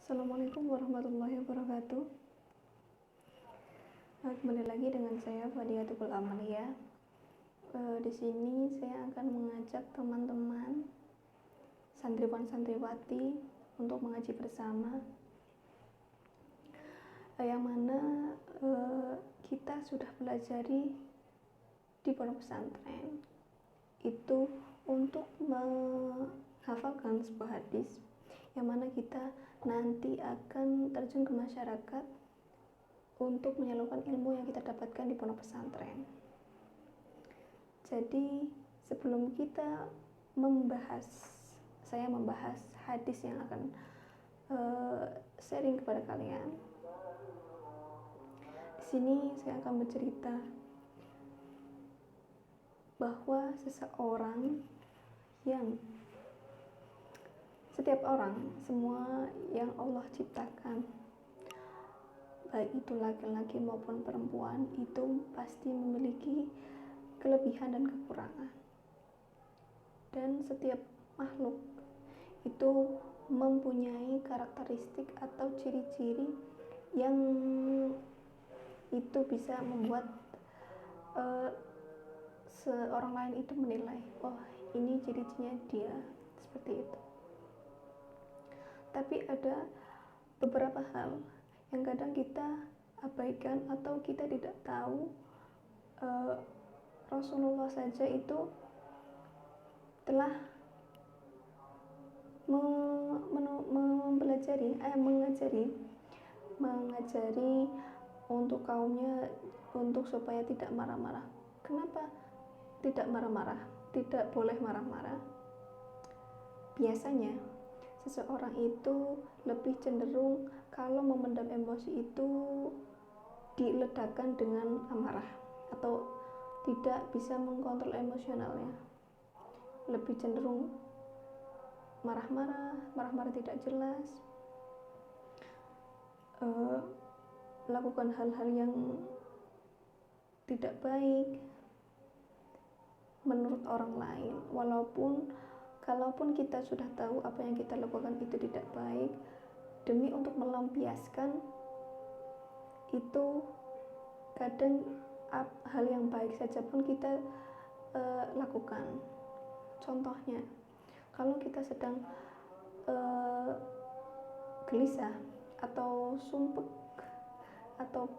Assalamualaikum warahmatullahi wabarakatuh. Kembali lagi dengan saya Fadiatul Amalia. Di sini saya akan mengajak teman-teman santriwan-santriwati untuk mengaji bersama, yang mana kita sudah pelajari di pondok pesantren itu untuk menghafalkan sebuah hadis, yang mana kita nanti akan terjun ke masyarakat untuk menyalurkan ilmu yang kita dapatkan di pondok pesantren. Jadi sebelum kita saya membahas hadis yang akan sharing kepada kalian. Di sini saya akan bercerita bahwa setiap orang, semua yang Allah ciptakan, baik itu laki-laki maupun perempuan, itu pasti memiliki kelebihan dan kekurangan. Dan setiap makhluk itu mempunyai karakteristik atau ciri-ciri yang itu bisa membuat seorang lain itu menilai, oh ini ciri-cirinya dia, seperti itu. Tapi ada beberapa hal yang kadang kita abaikan atau kita tidak tahu. Rasulullah saja itu telah mengajari untuk kaumnya untuk supaya tidak marah-marah. Kenapa tidak marah-marah? Tidak boleh marah-marah. Biasanya seseorang itu lebih cenderung kalau memendam emosi itu diledakkan dengan amarah atau tidak bisa mengkontrol emosionalnya, lebih cenderung marah-marah tidak jelas, melakukan hal-hal yang tidak baik menurut orang lain, kalaupun kita sudah tahu apa yang kita lakukan itu tidak baik, demi untuk melampiaskan itu, kadang hal yang baik saja pun kita lakukan. Contohnya, kalau kita sedang gelisah atau sumpek atau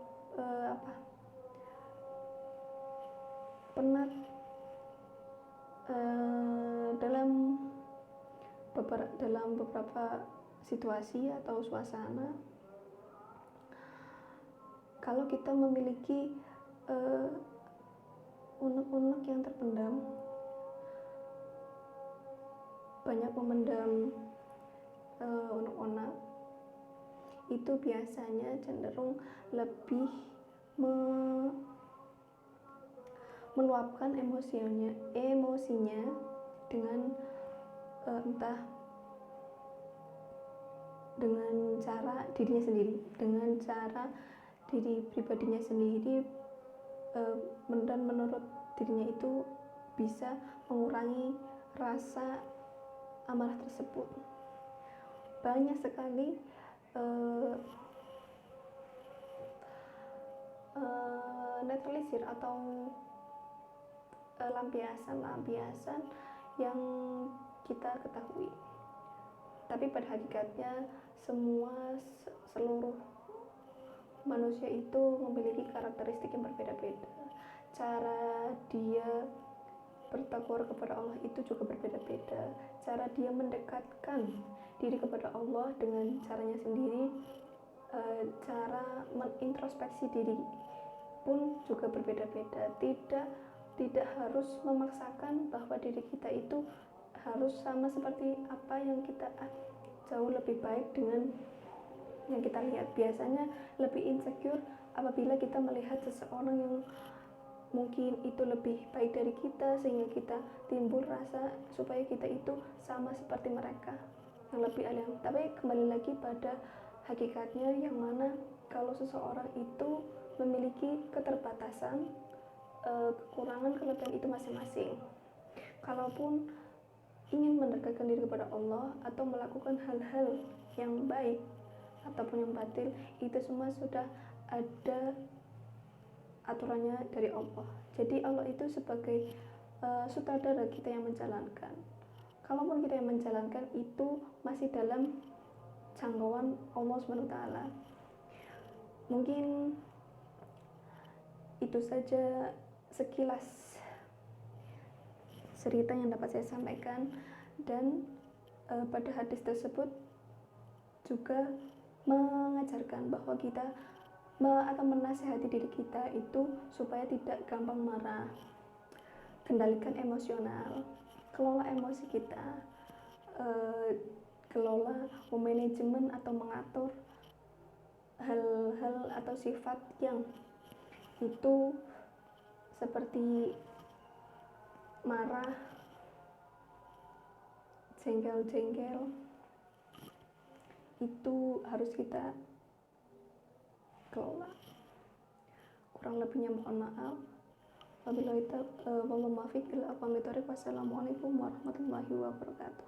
penat dalam beberapa situasi atau suasana, kalau kita memiliki unek-unek yang terpendam, banyak memendam unek-unek, itu biasanya cenderung lebih meluapkan emosinya dengan entah dengan cara dirinya sendiri, dengan cara diri pribadinya sendiri, dan menurut dirinya itu bisa mengurangi rasa amarah tersebut. Banyak sekali netralisir atau lampiasan yang kita ketahui, tapi pada hakikatnya seluruh manusia itu memiliki karakteristik yang berbeda-beda. Cara dia bertakwa kepada Allah itu juga berbeda-beda. Cara dia mendekatkan diri kepada Allah dengan caranya sendiri, cara mengintrospeksi diri pun juga berbeda-beda. Tidak harus memaksakan bahwa diri kita itu harus sama seperti apa yang kita, jauh lebih baik dengan yang kita lihat. Biasanya lebih insecure apabila kita melihat seseorang yang mungkin itu lebih baik dari kita, sehingga kita timbul rasa supaya kita itu sama seperti mereka yang lebih alim. Tapi kembali lagi pada hakikatnya, yang mana kalau seseorang itu memiliki keterbatasan, kekurangan, kelebihan itu masing-masing. Kalaupun ingin mendekatkan diri kepada Allah atau melakukan hal-hal yang baik ataupun yang batil, itu semua sudah ada aturannya dari Allah. Jadi Allah itu sebagai sutradara kita yang menjalankan. Kalaupun kita yang menjalankan, itu masih dalam jangkauan Allah SWT. Mungkin itu saja sekilas cerita yang dapat saya sampaikan, dan pada hadis tersebut juga mengajarkan bahwa kita atau menasihati diri kita itu supaya tidak gampang marah, kendalikan emosional, kelola emosi kita, kelola manajemen atau mengatur hal-hal atau sifat yang itu seperti marah, jengkel-jengkel, itu harus kita kelola. Kurang lebihnya mohon maaf. Wassalamualaikum warahmatullahi wabarakatuh.